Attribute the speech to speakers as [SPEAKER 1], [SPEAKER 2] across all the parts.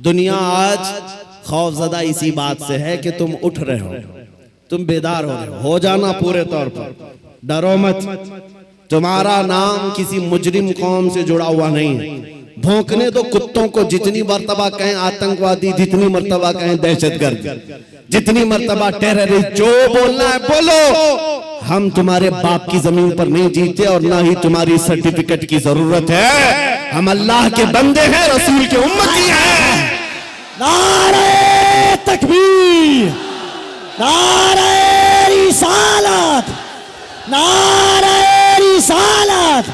[SPEAKER 1] दुनिया आज खौफजदा इसी बात से है कि तुम उठ रहे हो, तुम बेदार हो जाना पूरे तौर पर, डरो मत। तुम्हारा नाम किसी मुजरिम कौम से जुड़ा हुआ नहीं है। भौंकने दो कुत्तों को, जितनी मर्तबा कहें आतंकवादी, जितनी मर्तबा कहें दहशतगर्द, जितनी मर्तबा टेररिस्ट, जो बोलना है बोलो। हम तुम्हारे बाप की जमीन पर नहीं जीते और ना ही तुम्हारी सर्टिफिकेट की जरूरत है। हम अल्लाह के बंदे हैं, रसूल के उम्मती हैं।
[SPEAKER 2] नारे तकबीर, नारे रिसालत, नारे रिसालत,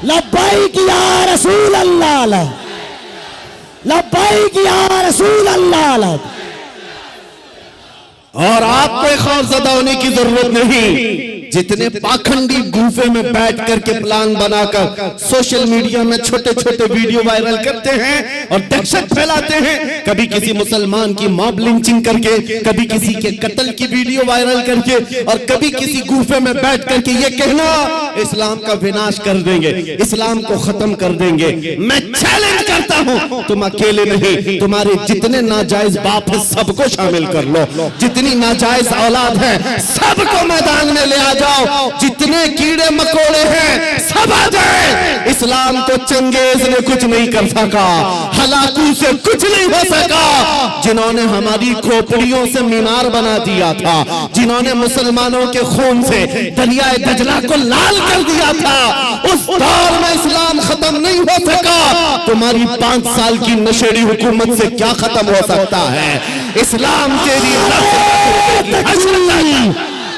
[SPEAKER 2] लब्बैक या रसूल अल्लाह, लब्बैक या रसूल अल्लाह।
[SPEAKER 1] और आपको खौफजदा होने की जरूरत नहीं। जितने पाखंडी गुफे में बैठ करके प्लान बनाकर सोशल मीडिया में छोटे छोटे वीडियो वायरल करते हैं और दहशत फैलाते हैं, कभी किसी मुसलमान की मॉब लिंचिंग करके, कभी किसी के कत्ल की वीडियो वायरल करके, और कभी किसी गुफे में बैठ करके ये कहना इस्लाम का विनाश कर देंगे, इस्लाम को खत्म कर देंगे। मैं चैलेंज करता हूं, तुम अकेले नहीं, तुम्हारे जितने नाजायज बाप है सबको शामिल कर लो, जितनी नाजायज औलाद है सबको मैदान में ले आ जाओ, जितने कीड़े मकोड़े हैं सब आ जाए। इस्लाम को चंगेज ने कुछ नहीं कर सका, हलाकू से कुछ नहीं हो सका। जिन्होंने हमारी खोपड़ियों से मीनार बना दिया था, जिन्होंने मुसलमानों के खून से दरियाए दजला को लाल कर दिया था, उस दौर में इस्लाम खत्म नहीं हो सका। तुम्हारी 5 साल की नशेड़ी हुकूमत से क्या खत्म हो सकता है? इस्लाम तेरी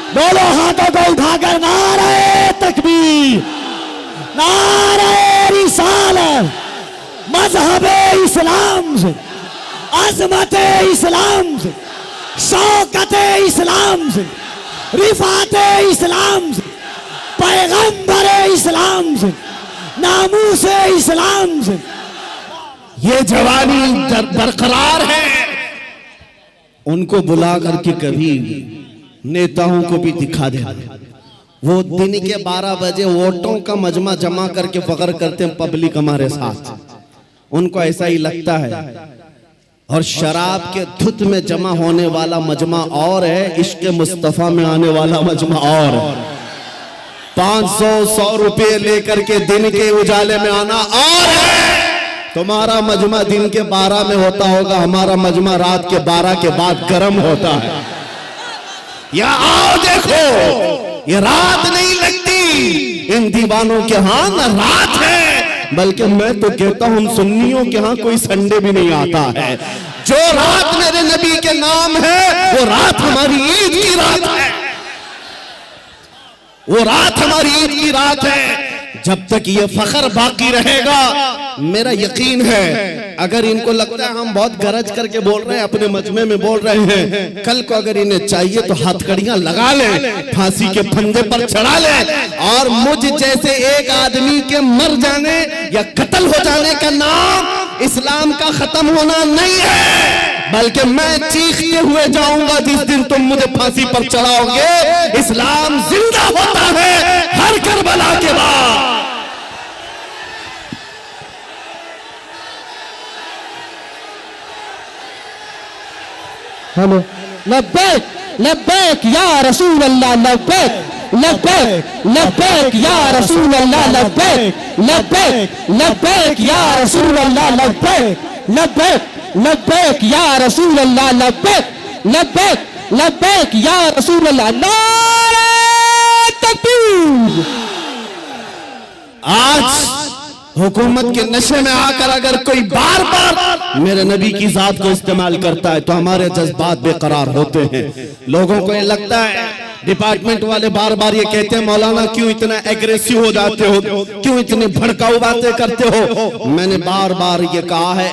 [SPEAKER 2] दोनों हाथों को उठाकर नारे तकबीर, नारे रिसालत, मजहबे इस्लाम से, अजमते इस्लाम से, शौकते इस्लाम से, रिफाते इस्लाम से, पैगंबरे इस्लाम से, नामूसे इस्लाम से।
[SPEAKER 1] ये जवानी बरकरार है। उनको बुला करके कभी नेताओं को भी दिखा दे। वो दिन के 12 बजे वोटों का मजमा जमा करके फख्र करते हैं पब्लिक हमारे साथ, उनको ऐसा ही लगता है। और शराब के धुत में जमा होने वाला मजमा और है, इश्क मुस्तफा में आने वाला मजमा और। 500-100 रुपये लेकर के दिन के उजाले में आना और है। तुम्हारा मजमा दिन के 12 में होता होगा, हमारा मजमा रात के 12 के बाद गर्म होता है। या आओ देखो, ये रात नहीं लगती इन दीवानों के हाथ, ना रात है, बल्कि मैं तो कहता हूं सुन्नियों के हाथ कोई संडे भी नहीं आता है। जो रात मेरे नबी के नाम है वो रात हमारी ईद की रात है, वो रात हमारी ईद की रात है। जब तक ये फख्र बाकी रहेगा, मेरा यकीन है, अगर इनको लगता है हम बहुत गरज करके बोल रहे हैं, अपने मजमे में बोल रहे हैं, कल को अगर इन्हें चाहिए तो हथकड़ियां लगा लें, फांसी के फंदे पर चढ़ा लें, और मुझ जैसे एक आदमी के मर जाने या कत्ल हो जाने का नाम इस्लाम का खत्म होना नहीं है, बल्कि मैं चीखते हुए जाऊंगा जिस दिन तुम मुझे फांसी पर चढ़ाओगे। इस्लाम जिंदा होता है हर करबला के बाद।
[SPEAKER 2] हेलो, लब्बैक लब्बैक या रसूल अल्लाह, लब्बैक लब्बैक लब्बैक या रसूल अल्लाह, लब्बैक लब्बैक लब्बैक या रसूल अल्लाह, लब्बैक लब्बैक लब्बैक या रसूल अल्लाह, लब्बैक लब्बैक लब्बैक या रसूल अल्लाह। नारे तकबीर।
[SPEAKER 1] आज हुकूमत के नशे में आकर अगर कोई बार बार मेरे नबी की जात को इस्तेमाल करता है तो हमारे जज्बात बेकरार होते हैं। लोगों को ये लगता है, डिपार्टमेंट वाले बार बार ये कहते हैं मौलाना क्यों इतना एग्रेसिव हो जाते हो, क्यों इतनी भड़काऊ बातें करते हो। मैंने बार बार ये कहा है,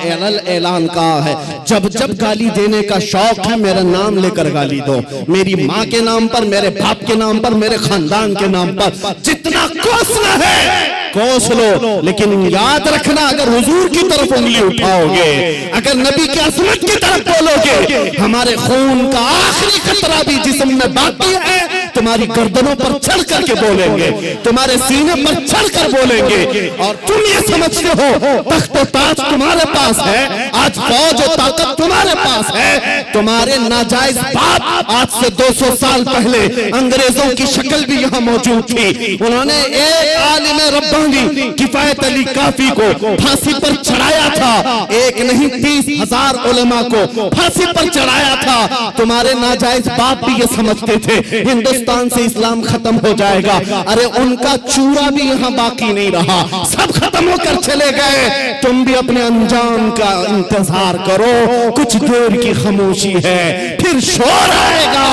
[SPEAKER 1] ऐलान कहा है, जब जब गाली देने का शौक है मेरा नाम लेकर गाली दो, मेरी माँ के नाम पर, मेरे बाप के नाम पर, मेरे खानदान के नाम पर, जितना कोसना है कोस लो, लेकिन याद रखना अगर हुजूर की तरफ उंगली उठाओगे, अगर नबी की अजमत की तरफ बोलोगे, हमारे खून का आखिरी कतरा भी जिस्म में बाकी है तुम्हारी गर्दनों पर चढ़ करके बोलेंगे, तुम्हारे सीने पर चढ़ कर बोलेंगे। और तुम ये समझते हो तख्त ताज तुम्हारे पास है, आज फौज और ताकत तुम्हारे पास है। तुम्हारे नाजायज बाप आज से 200 साल पहले अंग्रेजों की शक्ल भी यहाँ मौजूद थी। उन्होंने एक आलिम रब्बानी किफायत अली काफी को फांसी पर चढ़ाया था। एक नहीं 30,000 उलेमा को फांसी पर चढ़ाया था। तुम्हारे नाजायज बाप भी ये समझते थे हिंदुस्तान से इस्लाम खत्म हो जाएगा। अरे उनका चूरा भी यहाँ बाकी नहीं रहा, सब खत्म होकर चले गए। तुम भी अपने अंजाम का इंतजार करो, कुछ देर की खामोशी है, फिर शोर आएगा।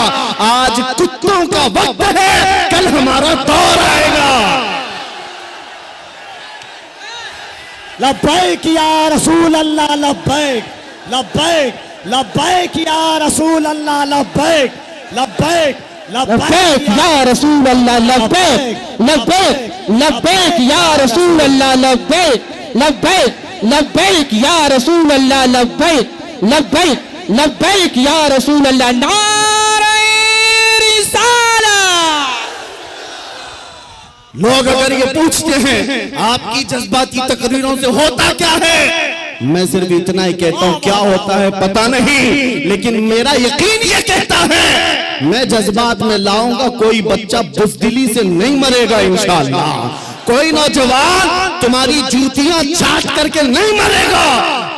[SPEAKER 1] आज कुत्तों का वक्त है, कल हमारा दौर आएगा।
[SPEAKER 3] लब्बैक या रसूल अल्लाह, लब्बैक लब्बैक लब्बैक या रसूल अल्लाह, लब्बैक लब्बैक
[SPEAKER 2] लब्बैक या रसूल अल्लाह, लब्बैक लब्बैक लब्बैक या रसूल अल्लाह, लब्बैक लब्बैक लब्बैक या रसूल अल्लाह, लब्बैक लब्बैक लब्बैक या रसूल अल्लाह। नारे रिसालत।
[SPEAKER 1] लोग अगर ये पूछते हैं आपकी जज्बाती तकरीरों से होता क्या है, मैं सिर्फ इतना ही कहता हूं क्या होता है पता नहीं, लेकिन मेरा यकीन ये कहता है मैं जज्बात में लाऊंगा। कोई बच्चा बुज़दिली से नहीं मरेगा इंशाअल्लाह। कोई नौजवान तुम्हारी जूतियां चाट करके नहीं मरेगा,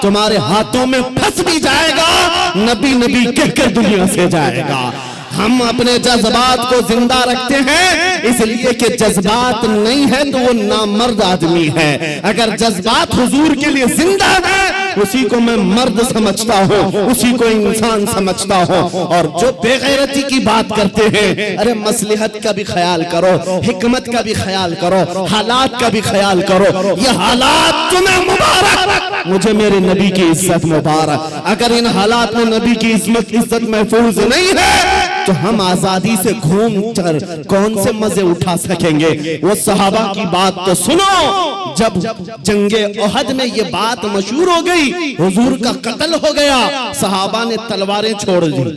[SPEAKER 1] तुम्हारे हाथों में फंस भी जाएगा, नबी नबी कहकर दुनिया से जाएगा। हम अपने जज्बात को जिंदा रखते हैं इसलिए कि जज्बात नहीं है तो वो नामर्द आदमी है। अगर जज्बात हुजूर के लिए जिंदा है उसी को मैं मर्द समझता हूँ, उसी को इंसान समझता हूँ। और जो बेगैरती की बात करते हैं, अरे मसलहत का भी ख्याल करो, हिकमत का भी ख्याल करो, हालात का भी ख्याल करो। ये हालात तुम्हें मुबारक, मुझे मेरे नबी की इज्जत मुबारक। अगर इन हालात में नबी की इज्जत महफूज नहीं है तो हम आजादी से घूम कर कौन से मजे उठा सकेंगे। वो सहाबा की बात तो सुनो, जब जंगे ओहद में ये बात मशहूर हो गई, हुजूर का कत्ल हो गया, सहाबा ने तलवारें छोड़ दी,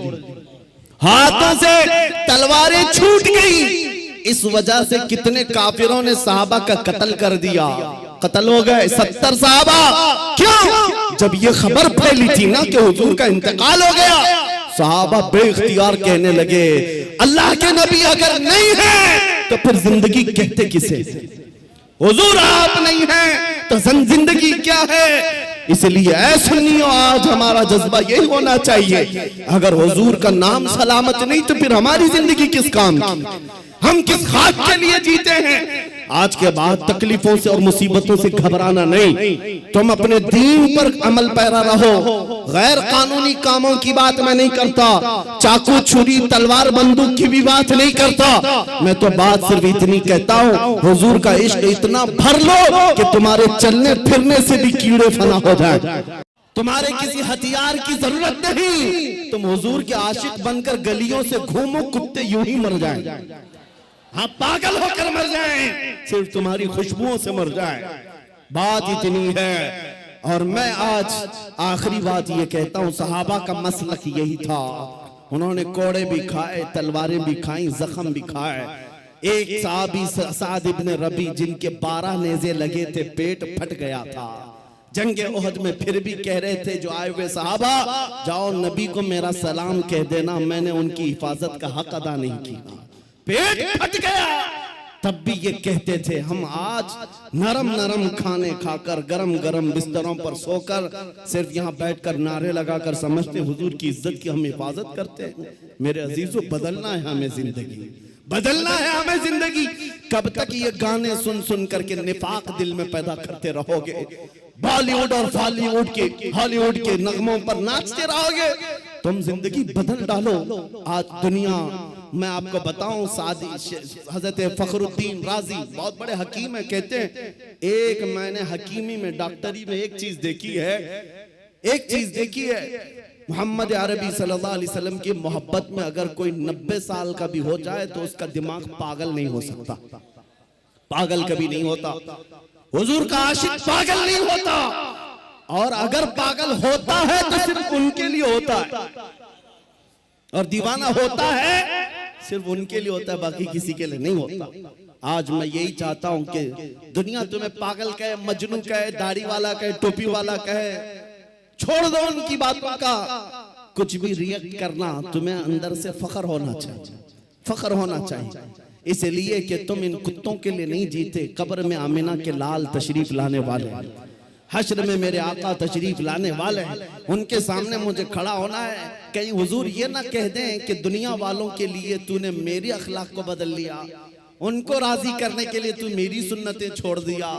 [SPEAKER 1] हाथों से तलवारें छूट गई। इस वजह से कितने काफिरों ने सहाबा का कत्ल कर दिया, कत्ल हो गए 70 सहाबा। क्यों? जब ये खबर फैली थी ना कि हुजूर का इंतकाल हो गया, सहाबा बेइख्तियार कहने लगे अल्लाह के नबी अगर नहीं है तो फिर जिंदगी कहते किसे? हुजूर आप नहीं है तो जिंदगी क्या है? इसलिए ऐ सुन्नियों आज हमारा जज्बा यही होना चाहिए, अगर हुजूर का नाम सलामत नहीं तो फिर हमारी जिंदगी किस काम की? हम किस खाक के लिए जीते हैं? आज के बाद तकलीफों से और मुसीबतों से घबराना नहीं, तुम अपने दीन पर अमल पैरा रहो। गैर कानूनी कामों की बात मैं नहीं करता, चाकू छुरी तलवार बंदूक की भी बात नहीं करता। मैं तो बात सिर्फ इतनी कहता हूँ, हुजूर का इश्क इतना भर लो कि तुम्हारे चलने फिरने से भी कीड़े फना हो जाए। तुम्हारे किसी हथियार की जरूरत नहीं, तुम हुजूर के आशिक बनकर गलियों से घूमो, कुत्ते यूं ही मर जाएं, हाँ पागल होकर मर जाएं, सिर्फ तुम्हारी खुशबुओं से मर जाएं। बात इतनी है। और मैं आज आखिरी बात ये कहता हूँ, सहाबा का मसलक यही था, उन्होंने कोड़े भी खाए, तलवारें भी खाई, जख्म भी खाए। एक सहाबी साद इब्न रबी जिनके 12 नेज़े लगे थे, पेट फट गया था जंगे ओहद में, फिर भी कह रहे थे जो आए हुए सहाबा, जाओ नबी को मेरा सलाम कह देना, मैंने उनकी हिफाजत का हक अदा नहीं किया। पेट फट गया तब भी ये कहते थे हम आज नरम नरम खाने खाकर गरम गरम बिस्तरों पर सोकर सिर्फ यहाँ बैठकर नारे लगाकर समझते हुजूर की इज्जत की हम हिफाजत करते हैं। मेरे अजीजों, बदलना है हमें जिंदगी, बदलना है हमें जिंदगी। कब तक ये गाने सुन सुन करके निफाक दिल में पैदा करते रहोगे? बॉलीवुड और बॉलीवुड के हॉलीवुड के नगमों पर नाचते रहोगे? तुम जिंदगी बदल डालो। आज दुनिया, मैं आपको बताऊं, सादी हजरत फखरुद्दीन राजी बहुत बड़े हकीम है, कहते हैं एक मैंने हकीमी में, डॉक्टरी में एक चीज देखी है, मोहम्मद अरबी सल्लल्लाहु अलैहि वसल्लम की मोहब्बत में अगर कोई 90 साल का भी हो जाए तो उसका दिमाग पागल नहीं हो सकता, पागल कभी नहीं होता। हुजूर का आशिक पागल नहीं होता, और अगर पागल होता है तो सिर्फ उनके लिए होता है, और दीवाना होता है सिर्फ उनके लिए होता है, बाकी किसी के लिए नहीं होता। आज मैं यही चाहता हूं कि दुनिया तुम्हें पागल कहे, मजनू कहे, दाढ़ी वाला कहे, टोपी वाला कहे, छोड़ दो उनकी बातों का कुछ भी रिएक्ट करना। तुम्हें अंदर से फख्र होना चाहिए, फख्र होना चाहिए, इसलिए कि तुम इन कुत्तों के लिए नहीं जीते। कब्र में आमिना के लाल तशरीफ लाने वाले, हश्र में मेरे आका तशरीफ लाने वाले हैं। उनके सामने मुझे खड़ा होना है। कहीं हुजूर ये ना कह दें कि दुनिया वालों के लिए तूने मेरी अखलाक को बदल लिया, उनको राजी करने के लिए तू मेरी सुन्नतें छोड़ दिया।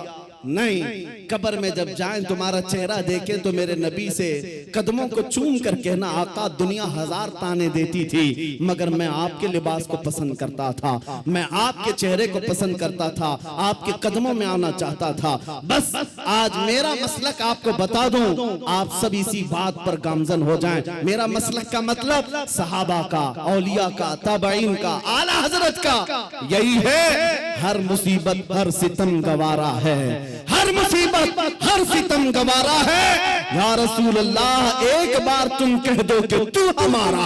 [SPEAKER 1] नहीं, कब्र में जब जाएं तुम्हारा चेहरा देखें तो मेरे नबी से कदमों को चूम कर कहना, आका दुनिया हजार ताने देती थी मगर मैं आपके लिबास को पसंद करता था, मैं आपके चेहरे को पसंद करता था, आपके कदमों में आना चाहता था। बस आज मेरा मसलक आपको बता दूं, आप सब इसी बात पर गामजन हो जाएं। मेरा मसलक का मतलब सहाबा का, औलिया का, ताबईन का, आला हजरत का यही है। हर मुसीबत हर सितम गवारा है, हर मुसीबत हर सितम गवारा है। या रसूल अल्लाह एक बार तुम कह दो कि तू हमारा,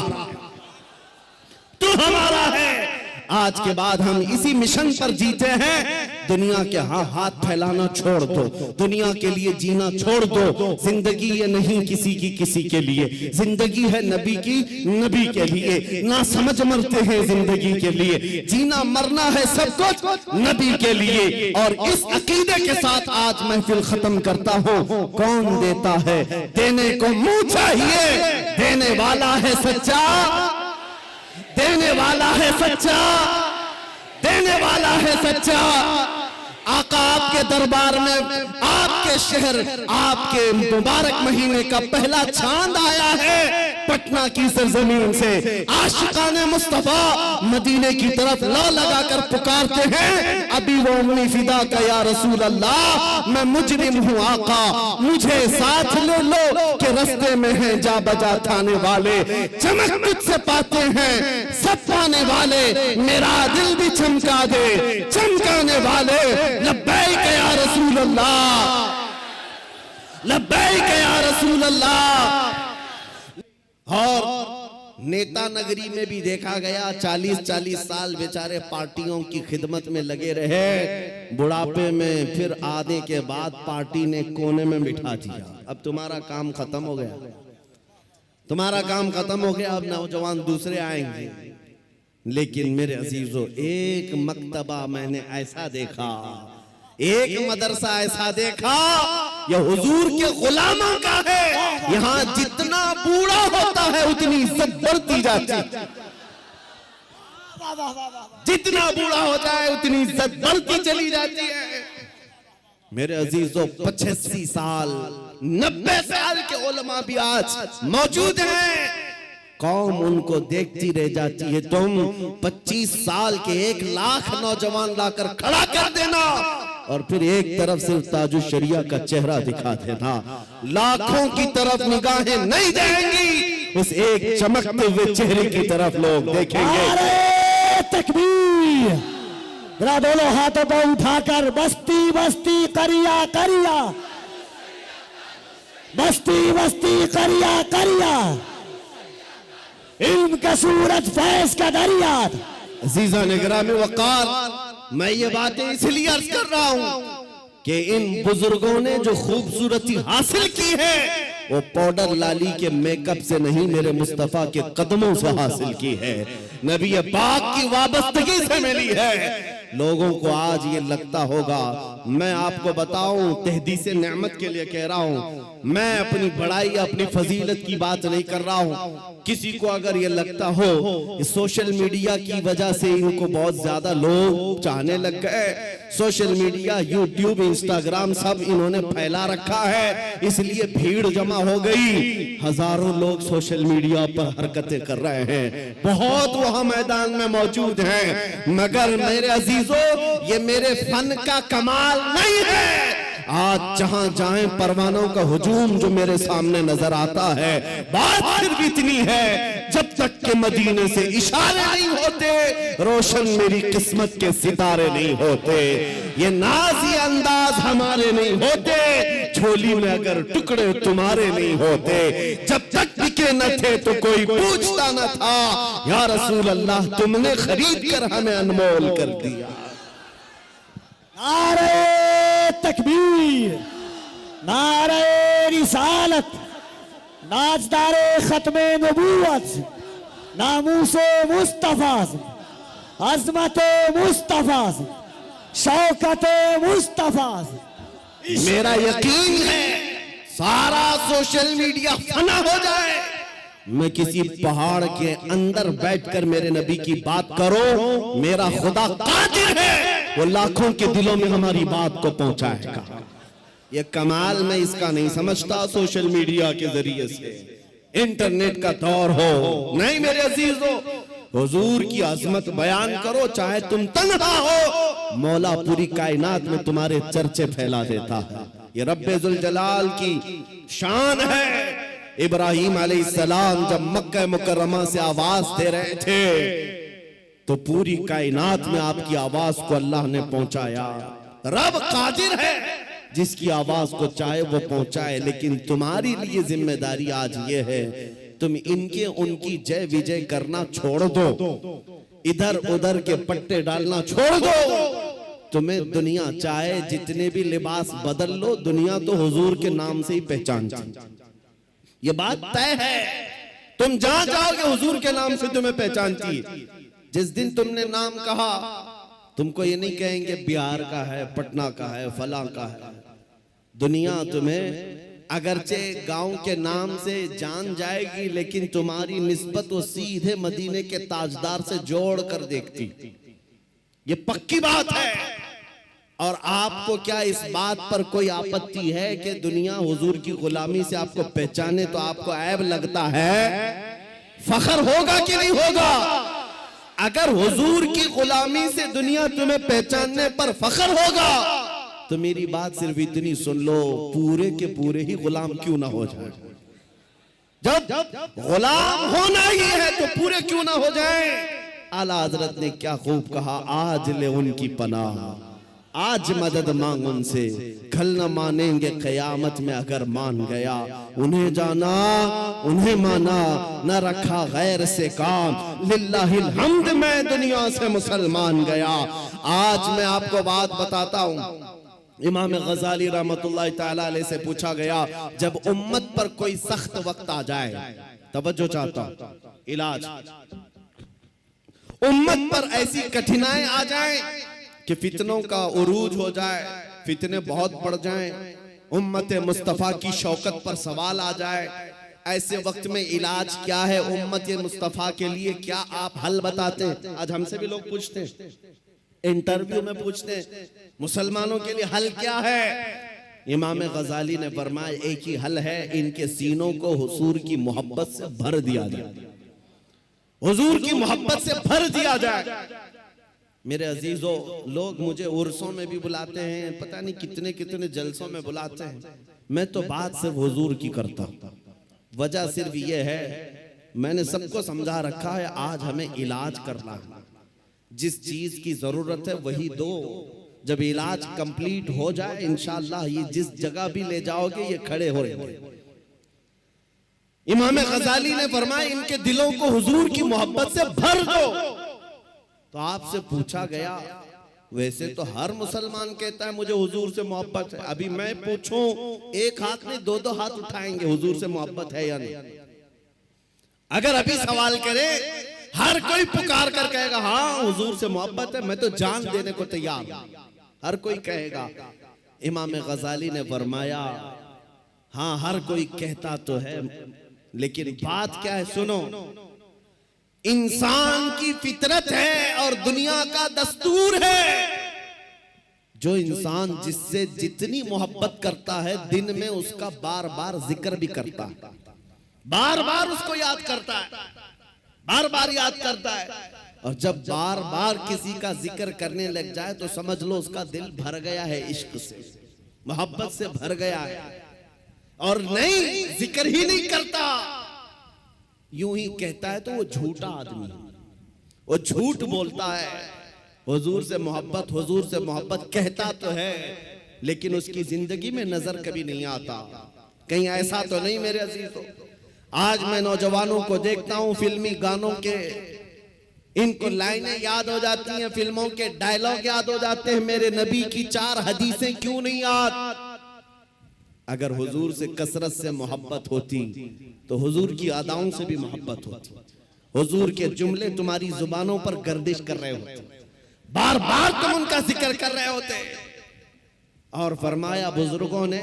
[SPEAKER 1] तू हमारा है। आज के बाद हम इसी मिशन पर जीते हैं। दुनिया के हाथ फैलाना छोड़ दो, दुनिया के लिए जीना छोड़ दो। जिंदगी ये नहीं किसी की किसी के लिए, जिंदगी है नबी की नबी के लिए। ना समझ मरते हैं जिंदगी के लिए, जीना मरना है सब कुछ नबी के लिए। और इस अकीदे के साथ आज महफिल खत्म करता हूँ। कौन देता है, देने को मुंह चाहिए, देने वाला है सच्चा, देने वाला है सच्चा, देने वाला है सच्चा। आका आपके दरबार में, आपके शहर, आपके मुबारक महीने का पहला चांद आया है पटना की सरजमीन से। आशिकाने मुस्तफा मदीने की तरफ ला लगाकर पुकारते हैं, अभी वो उम्मी फिदा का या रसूल अल्लाह, मैं मुजरिम हूँ आका, मुझे साथ ले लो कि रस्ते में है जा बजा थाने वाले। चमक तुझसे पाते हैं सब पाने वाले, मेरा दिल भी चमका दे चमकाने वाले। लब्बैक या रसूल अल्लाह, लब्बैक या रसूल अल्लाह। और नेता नगरी में भी देखा गया 40-40 साल बेचारे पार्टियों की खिदमत में लगे रहे, बुढ़ापे में फिर आने के बाद पार्टी ने कोने में बिठा दिया। अब तुम्हारा काम खत्म हो गया, तुम्हारा काम खत्म हो गया, अब नौजवान दूसरे आएंगे। लेकिन मेरे अजीजों, एक मकतबा मैंने ऐसा देखा, एक मदरसा ऐसा देखा, यह हुजूर के गुलामों का है। यहाँ जितना बूढ़ा होता है उतनी इज्जत बढ़ती जाती है, जितना बूढ़ा होता है उतनी इज्जत बढ़ती चली जाती है। मेरे अजीजों, 85 साल 90 साल के उलमा भी आज मौजूद हैं, कौम उनको देखती रह जाती है। तुम 25 साल के 1 लाख नौजवान लाकर खड़ा कर देना और फिर एक तरफ सिर्फ ताजुश शरिया का चेहरा दिखा देना, लाखों की तरफ निगाहें नहीं देंगी, उस एक चमकते हुए चेहरे की तरफ लोग देखेंगे।
[SPEAKER 3] तकबीर! जरा दोनों हाथों को उठाकर बस्ती बस्ती करिया करिया, बस्ती बस्ती करिया करिया, इल्म का सूरज फैज का दरिया।
[SPEAKER 1] अजीजा निगरामी वक़ार, मैं ये बातें इसलिए अर्ज कर रहा हूं कि इन बुजुर्गों ने जो खूबसूरती हासिल की है वो पाउडर लाली के मेकअप से नहीं, मेरे मुस्तफा के कदमों से हासिल की है, नबी पाक की वाबस्तगी से मिली है। लोगों को आज ये लगता होगा, मैं आपको बताऊं, तहदीस नेमत के लिए कह रहा हूं, मैं अपनी बड़ाई अपनी फजीलत की बात नहीं कर रहा हूं। किसी को अगर ये लगता हो सोशल मीडिया की वजह से इनको बहुत ज्यादा लोग चाहने लग गए, सोशल मीडिया यूट्यूब इंस्टाग्राम सब इन्होंने फैला रखा है, इसलिए भीड़ जमा हो गई, हजारों लोग सोशल मीडिया पर हरकतें कर रहे हैं, बहुत वहां मैदान में मौजूद हैं, मगर मेरे अजीजों ये मेरे फन का कमाल नहीं है। आज जहां जाएं परवानों का हुजूम जो मेरे सामने नजर आता है, बात फिर भी इतनी है, जब तक के मदीने से इशारे नहीं होते, रोशन मेरी किस्मत के सितारे नहीं होते, ये नाज़ी अंदाज हमारे नहीं होते, झोली में अगर टुकड़े तुम्हारे नहीं होते, जब तक बिके न थे तो कोई पूछता न था, या रसूल अल्लाह तुमने खरीद कर हमें अनमोल कर दिया।
[SPEAKER 3] नारे तकबीर, नारे रिसालत, नाजदारे खत्मे नबूवत, नामूसे मुस्तफा, अजमते मुस्तफा, शौकते मुस्तफा।
[SPEAKER 1] मेरा यकीन है सारा सोशल मीडिया फना हो जाए, मैं किसी पहाड़ के अंदर बैठकर मेरे नबी की बात करो, मेरा खुदा कादिर है, वो लाखों के दिलों में हमारी बात को पहुंचाएगा। ये कमाल मैं इसका नहीं समझता सोशल मीडिया के जरिए से, इंटरनेट का दौर हो नहीं मेरे अजीजों, हुजूर की अजमत बयान करो, चाहे तुम तन्हा हो, मौला पूरी कायनात में तुम्हारे चर्चे फैला देता है। ये रब्बे जुल जलाल की शान है। इब्राहिम अलैहिस्सलाम जब मक्का मुकर्रमा से आवाज दे रहे थे तो पूरी कायनात में आपकी आवाज को अल्लाह ने पहुंचाया। रब कादिर है, जिसकी आवाज को चाहे वो पहुंचाए, लेकिन तुम्हारी लिए जिम्मेदारी आज ये है, तुम इनके उनकी जय विजय करना छोड़ दो, इधर उधर के पट्टे डालना छोड़ दो। तुम्हें दुनिया चाहे जितने भी लिबास बदल लो, दुनिया तो हुजूर के नाम से ही पहचानती, ये बात तय है। तुम जहां जाओगे हुजूर के नाम से तुम्हें पहचानती। जिस दिन तुमने नाम कहा, तुमको ये नहीं कहेंगे बिहार का है, पटना का है, फलां का है। दुनिया तुम्हें अगरचे गांव के नाम से जान जाएगी, लेकिन तुम्हारी निस्बत वो सीधे मदीने के ताजदार से जोड़ कर देखती। ये पक्की बात है। और आपको क्या इस बात पर कोई आपत्ति है कि दुनिया हुजूर की गुलामी से आपको पहचाने तो आपको ऐब लगता है? फख्र होगा कि नहीं होगा? अगर हुजूर की गुलामी से दुनिया तुम्हें पहचानने पर फख्र होगा तो मेरी बात सिर्फ इतनी सुन लो, पूरे के पूरे ही गुलाम क्यों ना हो जाए। जब गुलाम होना ही है तो पूरे क्यों ना हो जाए। आला हजरत ने क्या खूब कहा, आज ले उनकी पनाह, आज मदद मांग उनसे, कल न मानेंगे कयामत में अगर मान गया। उन्हें जाना उन्हें माना, न रखा गैर से काम, लिल्लाहिल हम्द मैं दुनिया से मुसलमान गया। आज मैं आपको बात बताता हूँ, इमाम गजाली रहमतुल्लाह ताला अलैह से पूछा गया, जब उम्मत पर कोई सख्त वक्त आ जाए, तवज्जो चाहता हूं, इलाज, उम्मत पर ऐसी कठिनाई आ जाए कि फितनों का उरूज हो जाए, फितने बहुत बढ़ जाएं, उम्मत मुस्तफा की शौकत पर सवाल आ जाए, ऐसे वक्त में इलाज क्या है उम्मत मुस्तफा के लिए, क्या आप हल बताते हैं? आज हमसे भी लोग पूछते हैं, इंटरव्यू में पूछते हैं, मुसलमानों के लिए हल क्या है? इमाम गजाली ने फरमाया, एक ही हल है, इनके सीनों को हुजूर की मोहब्बत से भर दिया जाए, हुजूर की मोहब्बत से भर दिया जाए। मेरे अजीजों, लोग मुझे उर्सों में भी बुलाते हैं, पता नहीं कितने कितने जलसों में बुलाते हैं, मैं तो बात सिर्फ हुजूर की करता हूं। वजह सिर्फ ये है, मैंने सबको समझा रखा है, आज हमें इलाज करना है, जिस चीज की जरूरत है वही दो। जब इलाज कंप्लीट हो जाए इंशाअल्लाह ये जिस जगह भी ले जाओगे ये खड़े हो रहे। इमाम गजाली ने फरमाया, इनके दिलों को हुजूर की मोहब्बत से भर दो। तो आपसे पूछा गया, वैसे तो हर मुसलमान कहता है मुझे हुजूर से मोहब्बत है, अभी मैं पूछूं, एक हाथ में दो दो हाथ उठाएंगे, हुजूर से मोहब्बत है या नहीं? अगर अभी सवाल करें, हर कोई पुकार कर कहेगा हाँ हुजूर से मोहब्बत है, मैं तो जान देने को तैयार हूं, हर कोई कहेगा। इमाम गजाली ने फरमाया, हाँ हर कोई कहता तो है, लेकिन बात क्या है सुनो, इंसान की फितरत है और दुनिया का दस्तूर है, जो इंसान जिससे जितनी मोहब्बत करता है दिन में उसका बार बार जिक्र भी करता है, बार बार उसको याद करता है, बार बार याद करता है। और जब बार बार किसी का जिक्र करने लग जाए तो समझ लो उसका दिल भर गया है, इश्क से, मोहब्बत से भर गया है। और नहीं, जिक्र ही नहीं करता, यूं ही कहता है तो वो झूठा आदमी, वो झूठ बोलता है। हुजूर से मोहब्बत कहता तो है, लेकिन उसकी जिंदगी में नजर कभी नहीं आता। कहीं ऐसा तो नहीं मेरे अजीजों, आज मैं नौजवानों को देखता हूं, फिल्मी गानों के इनको लाइनें याद हो जाती हैं, फिल्मों के डायलॉग याद हो जाते हैं, मेरे नबी की 4 हदीसें क्यों नहीं याद? अगर हुजूर से कसरत से मोहब्बत होती तो हुजूर की अदाओं से भी मोहब्बत होती। हुजूर के जुमले तुम्हारी जुबानों पर गर्दिश कर रहे होते, बार बार तुम उनका जिक्र कर रहे होते। और फरमाया बुजुर्गों ने,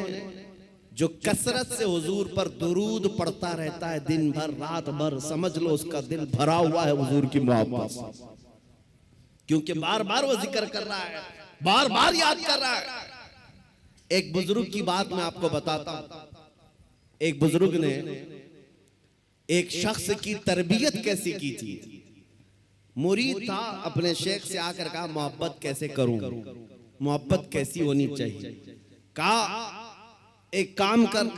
[SPEAKER 1] जो कसरत से हुजूर पर दुरूद पढ़ता रहता है दिन भर रात भर, समझ लो उसका दिल भरा हुआ है हुजूर की मोहब्बत से, क्योंकि बार बार वो जिक्र कर रहा है, बार बार याद कर रहा है। एक बुजुर्ग की बात मैं आपको बताता हूं। एक बुजुर्ग ने एक शख्स की तरबियत कैसी की थी। मुरीद था, अपने शेख से आकर कहा मोहब्बत कैसे करूं, मोहब्बत कैसी होनी चाहिए। कहा एक काम कर,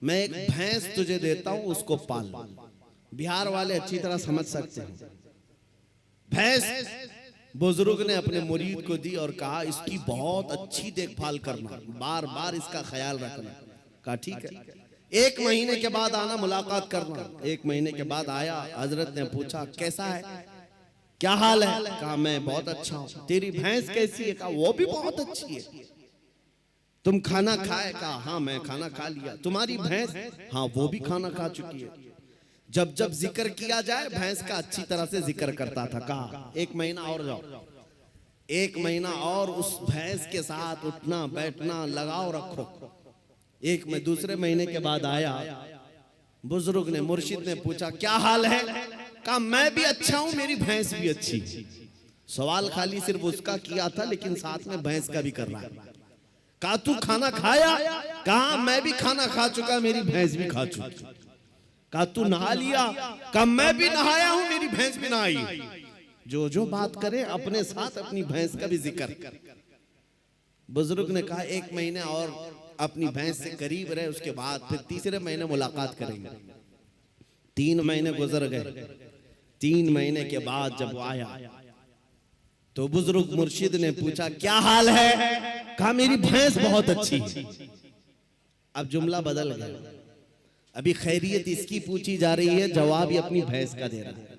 [SPEAKER 1] मैं एक भैंस तुझे देता हूं, उसको पाल। बिहार वाले अच्छी तरह समझ सकते हैं। भैंस बुजुर्ग ने अपने मुरीद को दी और कहा इसकी बहुत अच्छी देखभाल करना, बार बार इसका ख्याल रखना। कहा ठीक है, 1 महीने के बाद आना, मुलाकात करना। 1 महीने के बाद आया। हजरत ने पूछा कैसा है, क्या हाल है? कहा मैं बहुत अच्छा हूं। तेरी भैंस कैसी है? कहा वो भी बहुत अच्छी है। तुम खाना खाए? कहा हाँ मैं खाना खा लिया। तुम्हारी भैंस? हाँ वो भी खाना खा चुकी है। जब जब जिक्र किया जाए भैंस का अच्छी तरह से जिक्र करता था। कहा 1 महीना और जाओ, 1 महीना और उस भैंस के साथ उठना बैठना लगाव रखो। दूसरे महीने के बाद आया। बुजुर्ग ने, मुर्शिद ने पूछा क्या हाल है? कहा मैं भी अच्छा हूं, मेरी भैंस भी अच्छी। सवाल खाली सिर्फ उसका किया था, लेकिन साथ में भैंस का भी कर रहा है। कहा तू खाना खाया? कहा मैं भी खाना खा चुका, मेरी भैंस भी खा चुकी। कहा तू नहा लिया? कहा मैं भी नहाया हूं, मेरी भैंस भी नहाई। जो बात करे अपने साथ अपनी भैंस का भी जिक्र। बुजुर्ग ने कहा 1 महीने और अपनी भैंस से करीब रहे, उसके बाद फिर तीसरे महीने मुलाकात करेंगे। 3 महीने गुजर गए। 3 महीने के बाद जब वो आया तो बुजुर्ग मुर्शिद ने पूछा क्या हाल है? कहा मेरी भैंस बहुत अच्छी। अब जुमला बदल गया। अभी खैरियत इसकी पूछी जा रही है, जवाब ये अपनी भैंस का दे रहा है।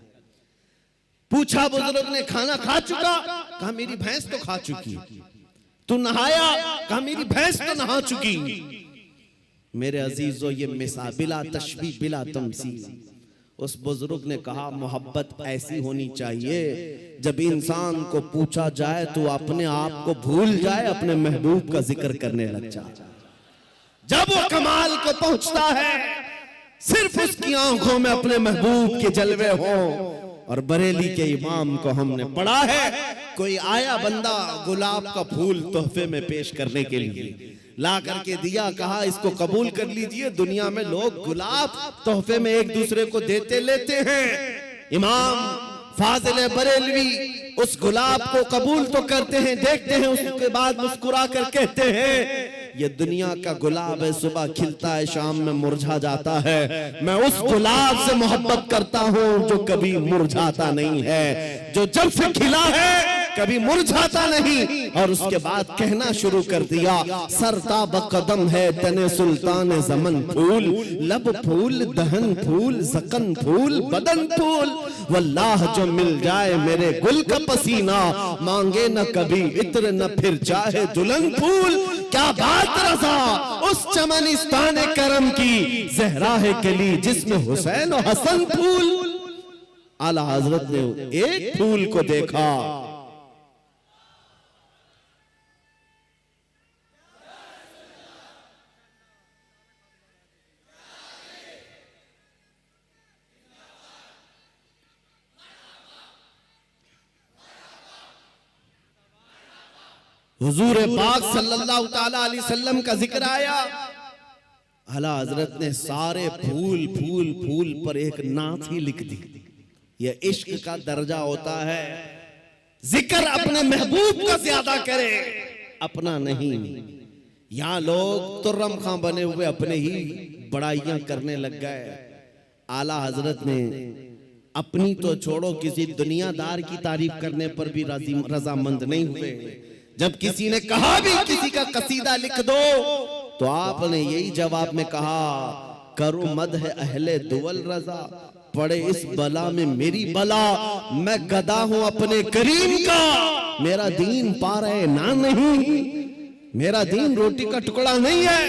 [SPEAKER 1] पूछा बुजुर्ग ने खाना खा चुका? कहा मेरी भैंस तो खा चुकी। तू नहाया? कहा मेरी भैंस तो नहा चुकी। मेरे अजीजों ये मिसाल बिला तशबीह बिला तमसील। उस बुजुर्ग ने कहा मोहब्बत ऐसी होनी चाहिए जब इंसान को पूछा जाए तो अपने आप को भूल जाए, अपने महबूब का जिक्र करने लग जाए। जब वो कमाल को पहुंचता है सिर्फ उसकी आंखों में अपने महबूब के जलवे हो। और बरेली के इमाम को हमने पढ़ा है, कोई आया बंदा गुलाब का फूल तोहफे में पेश करने के लिए ला करके दिया, कहा इसको कबूल कर लीजिए। दुनिया में लोग गुलाब तोहफे में एक दूसरे को देते लेते हैं। इमाम फाजिल बरेलवी उस गुलाब को कबूल तो करते हैं, देखते हैं, उसके बाद मुस्कुरा कर कहते हैं ये दुनिया का गुलाब है, सुबह खिलता है शाम में मुरझा जाता है। मैं उस गुलाब से मोहब्बत करता हूं जो कभी मुरझाता नहीं है, जो जब से खिला है कभी मुरझाता नहीं। और उसके बाद कहना शुरू कर दिया सरताब कदम है तने सुल्तान जमन फूल, लब फूल दहन फूल जकन फूल बदन फूल। वल्लाह जो मिल जाए मेरे गुल का पसीना, मांगे न कभी इत्र न फिर चाहे दुल्हन फूल। क्या बात रज़ा उस चमनिस्तान करम की, ज़हरा है कली जिसमें हुसैन और हसन फूल। आला हजरत ने एक फूल को देखा, हुजूर पाक सल्लल्लाहु ताला अलैहि वसल्लम का जिक्र आया। आला हजरत ने सारे फूल फूल फूल पर एक नात ही लिख दी। यह इश्क का दर्जा होता है, जिक्र अपने महबूब का ज्यादा करे, अपना नहीं। यहाँ लोग तुर्रम खां बने हुए अपने ही बड़ाइयां करने लग गए। आला हजरत ने अपनी तो छोड़ो, किसी दुनियादार की तारीफ करने पर भी रजामंद नहीं हुए। जब किसी ने कहा भी किसी का कसीदा लिख दो तो आपने यही जवाब में कहा करो मद है अहले दुवल रजा, पड़े इस बला में मेरी बला। मैं गदा हूं अपने करीम का, मेरा दीन पा रहे ना नहीं, मेरा दीन रोटी का टुकड़ा नहीं है।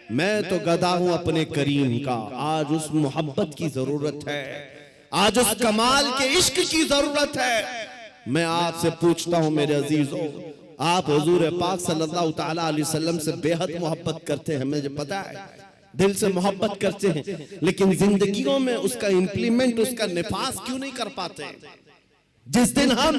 [SPEAKER 1] मैं तो गदा हूं अपने करीम का। आज उस मोहब्बत की जरूरत है, आज उस कमाल के इश्क की जरूरत है। मैं आपसे पूछता हूं मेरे अजीजों, आप हुजूर पाक सल्लल्लाहु तआला अलैहि वसल्लम से बेहद मोहब्बत करते हैं, मुझे पता है, दिल से मोहब्बत करते हैं, लेकिन जिंदगियों में उसका इंप्लीमेंट, उसका निफास क्यों नहीं कर पाते? जिस दिन हम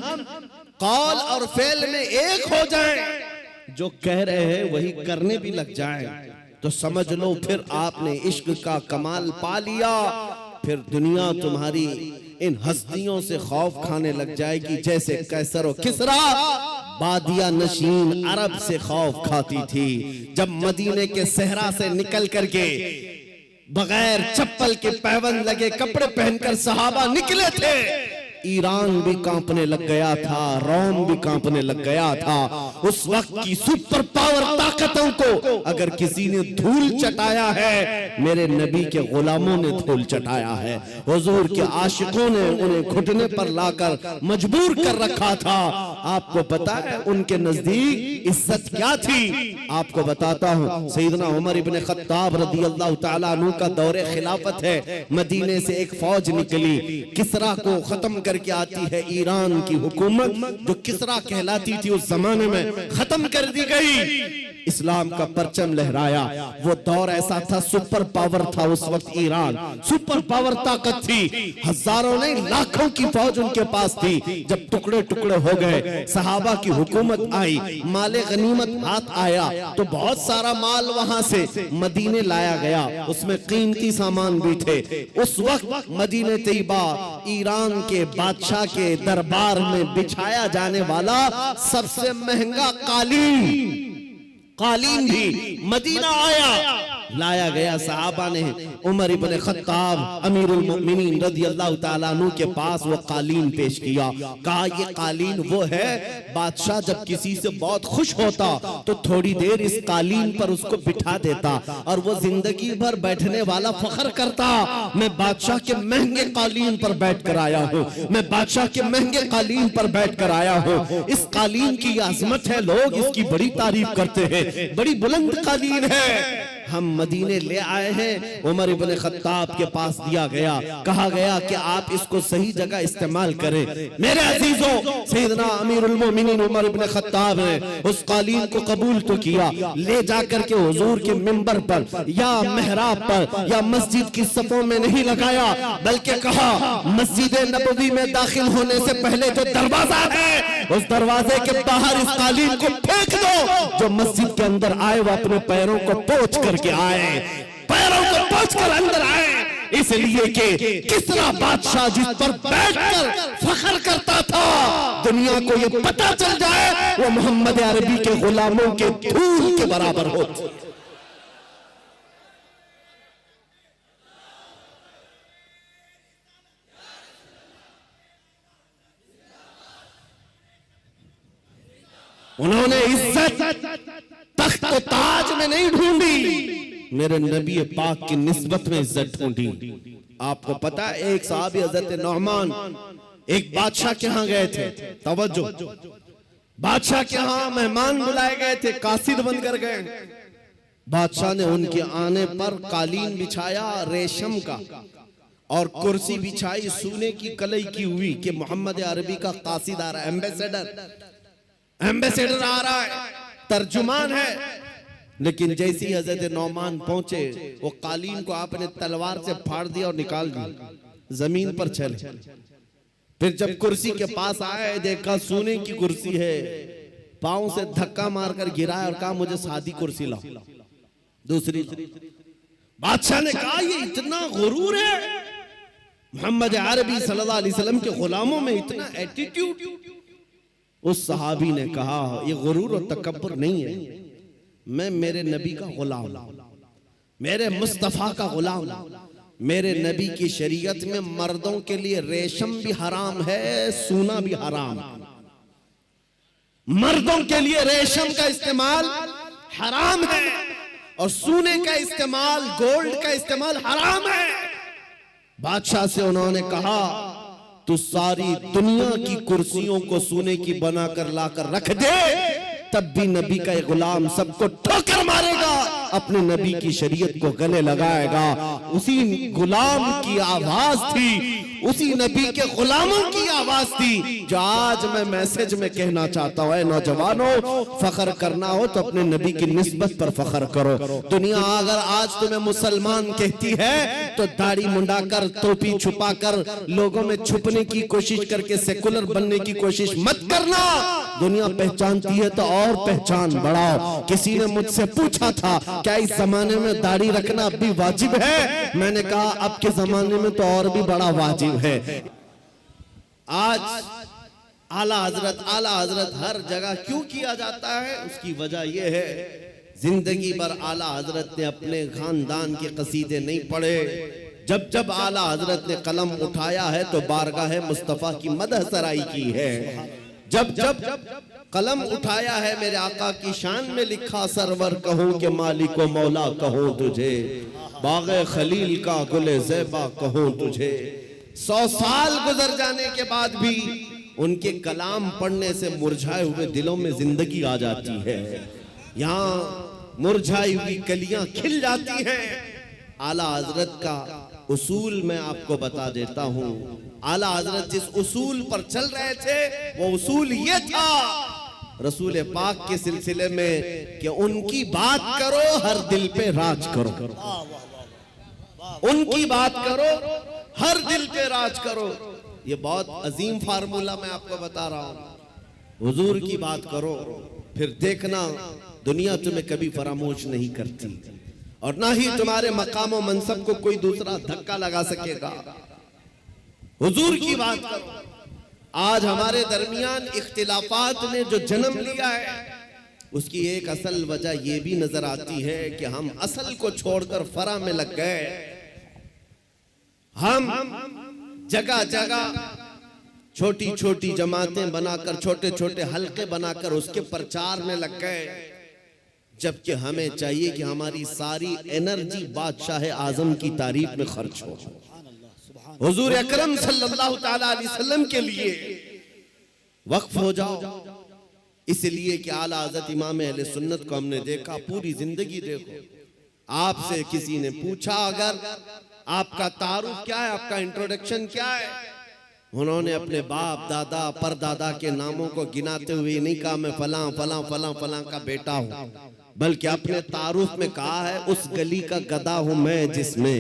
[SPEAKER 1] कौल और फेल में एक हो जाएं, जो कह रहे हैं वही करने भी लग जाएं, तो समझ लो फिर आपने इश्क का कमाल पा लिया। फिर दुनिया तुम्हारी इन हस्तियों से खौफ खाने लग जाएगी जैसे कैसर और किसरा बादिया नशीन अरब से खौफ खाती थी। जब मदीने के सहरा से निकल करके बगैर चप्पल के पैबंद लगे कपड़े पहनकर सहाबा निकले थे, ईरान भी कांपने लग गया था, रोम भी कांपने लग गया था। उस वक्त की सुपर पावर ताकतों को अगर किसी ने धूल चटाया है, मेरे नबी के गुलामों ने धूल चटाया है। हुजूर के आशिकों ने उन्हें घुटने पर लाकर मजबूर कर रखा था। आपको पता है उनके नजदीक इज्जत क्या थी? आपको बताता हूं, सैयदना उमर इब्ने खत्ताब रदियल्लाहु ताला अन्हु का दौरे खिलाफत है। मदीने से एक फौज निकली, किसरा को खत्म करके आती है। ईरान की हुकूमत जो किसरा कहलाती थी उस जमाने में खत्म कर दी गई। इस्लाम का परचम लहराया। वो दौर ऐसा था, सुपर पावर था उस वक्त ईरान, सुपर पावर ताकत थी। हजारों नहीं लाखों की फौज उनके पास थी। जब टुकड़े टुकड़े हो गए, सहाबा की हुकूमत आई, माले गनीमत हाथ आया, तो बहुत सारा माल वहां से मदीने लाया गया, उसमें कीमती सामान भी थे। उस वक्त मदीने तैयबा ईरान के बादशाह के दरबार में बिछाया जाने वाला सबसे महंगा कालीन भी मदीना आया, लाया गया। सहाबा ने उमर इब्ने खत्ताब अमीरुल मोमिनीन रदियल्लाहु ताला अन्हु के पास वो कालीन पेश किया। कहा ये कालीन वो है, बादशाह जब किसी से बहुत खुश होता तो थोड़ी देर इस कालीन पर उसको बिठा देता और वो जिंदगी भर बैठने वाला फख्र करता, मैं बादशाह के महंगे कालीन पर बैठ कर आया हूँ, मैं बादशाह के महंगे कालीन पर बैठ कर आया हूँ। इस कालीन की अजमत है, लोग इसकी बड़ी तारीफ करते हैं, बड़ी बुलंद कालीन है। हम मदीने ले आए हैं, उमर इब्ने खत्ताब के पास दिया गया, कहा गया कि आप इसको सही जगह इस्तेमाल करें। मेरे अजीजों, सैयदना अमीरुल मोमिनीन उमर इब्ने खत्ताब ने उस कालीन को कबूल तो किया, ले जाकर के हुजूर के मिंबर पर या मेहराब पर या मस्जिद की सफों में नहीं लगाया, बल्कि कहा मस्जिद नबवी में दाखिल होने से पहले जो दरवाजा है उस दरवाजे के बाहर इस कालीन को फेंक दो। जो मस्जिद के अंदर आए वो अपने पैरों को पोंछ करके आए, पैरों को पोंछ कर अंदर आए, इसलिए कि किसरा बादशाह जिस पर बैठकर फख्र करता था, दुनिया को ये पता चल जाए वो मोहम्मद अरबी के गुलामों के धूल के बराबर हो। उन्होंने इज्जत तख्त और ताज में नहीं ढूंढी, मेरे नबी पाक की निस्बत में इज्जत ढूंढी। आपको पता है एक साहबी हजरत नौमान एक बादशाह के यहाँ गए थे, तवज्जो, बादशाह के यहाँ मेहमान बुलाए गए थे, कासिद बनकर गए। बादशाह ने उनके आने पर कालीन बिछाया रेशम का और कुर्सी बिछाई सोने की कलई की हुई कि मोहम्मद अरबी का कासिद आ रहा है, एम्बेसडर आ रहा है, तर्जुमान है। लेकिन जैसी हजरत नौमान पहुंचे, वो कालीन को आपने तलवार से फाड़ दिया और निकाल दिया, जमीन पर चले। फिर जब कुर्सी के पास आए, देखा सोने की कुर्सी है, पांव से धक्का मारकर गिराया और कहा मुझे सादी कुर्सी लाओ, दूसरी। बादशाह ने कहा ये इतना गुरूर है, मोहम्मद अरबी सल्लल्लाहु अलैहि वसल्लम के गुलामों में इतना एटीट्यूड। उस सहाबी ने कहा ये गुरूर और तकब्बुर नहीं है, मैं मेरे नबी का गुलाम, मेरे मुस्तफा का गुलाम। मेरे नबी की शरीयत में मर्दों के लिए रेशम भी हराम है, सोना भी हराम। मर्दों के लिए रेशम का इस्तेमाल हराम है और सोने का इस्तेमाल, गोल्ड का इस्तेमाल हराम है। बादशाह से उन्होंने कहा तू सारी दुनिया की कुर्सियों को सोने की बनाकर लाकर रख दे, तब भी नबी का गुलाम सबको ठोकर मारेगा, अपने नबी की शरीयत को गले लगाएगा। उसी गुलाम की आवाज थी, उसी नबी के गुलामों की आवाज थी जो आज मैं मैसेज में कहना चाहता हूं। नौजवानों, फख्र करना हो तो अपने नबी की निस्बत पर फख्र करो। दुनिया अगर आज तुम्हें मुसलमान कहती है तो दाढ़ी मुंडाकर, टोपी छुपाकर, लोगों में छुपने की कोशिश करके सेकुलर बनने की कोशिश मत करना। दुनिया पहचानती है तो और पहचान बढ़ाओ। किसी ने मुझसे पूछा था क्या इस जमाने में दाढ़ी रखना अब भी वाजिब है? मैंने कहा अब के जमाने में तो और भी बड़ा वाजिब है। आज आला हजरत हर जगह क्यों किया जाता है? उसकी वजह यह है जिंदगी भर आला हजरत ने अपने खानदान के कसीदे नहीं पढ़े। जब जब आला हजरत ने कलम उठाया है तो बारगाह मुस्तफा की मदह सराई की है। जब जब कलम उठाया है मेरे आका की शान में लिखा सरवर कहूं कि मालिक व मौला कहूं तुझे, बाग़े खलील का गुले ज़ेबा कहूं तुझे। 100 साल गुजर जाने के बाद भी उनके कलाम पढ़ने से मुरझाए हुए दिलों में जिंदगी आ जाती है। यहाँ मुरझाई हुई कलियां खिल जाती हैं। आला हजरत का उसूल मैं आपको बता देता हूँ। आला हजरत जिस उसूल पर चल रहे थे वो उसूल ये था रसूल पाक के सिलसिले में कि उनकी बात करो हर दिल पे राज करो, उनकी बात करो हर दिल पे राज करो। ये बहुत अजीम फार्मूला मैं आपको बता रहा हूँ। हुजूर की बात करो फिर देखना दुनिया तुम्हें कभी फरामोश नहीं करती और ना ही तुम्हारे मकाम और मनसब को कोई दूसरा धक्का लगा सकेगा। हुजूर की बात करो। आज हमारे दरमियान इख्तिलाफात ने जो जन्म लिया है उसकी एक असल वजह यह भी नजर आती है कि हम असल को छोड़कर फरा में लग गए। हम जगह जगह छोटी छोटी जमातें बनाकर, छोटे छोटे हलके बनाकर उसके प्रचार में लग गए, जबकि हमें चाहिए कि हमारी सारी एनर्जी बादशाह आजम की तारीफ में खर्च हो, हुजूर अकरम सल्लल्लाहु ताला अलैहि वसल्लम के लिए वक्फ हो जाओ। इसलिए कि आला हज़रत इमाम अहले सुन्नत को हमने देखा पूरी जिंदगी। देखो, आपसे किसी ने पूछा अगर आपका तारुफ क्या है, आपका इंट्रोडक्शन क्या है, उन्होंने अपने बाप दादा परदादा के नामों को गिनाते हुए नहीं कहा मैं फलां फलां फलां फलां का बेटा हूं, बल्कि अपने तारुफ में कहा है उस गली का गधा हूं मैं जिसमें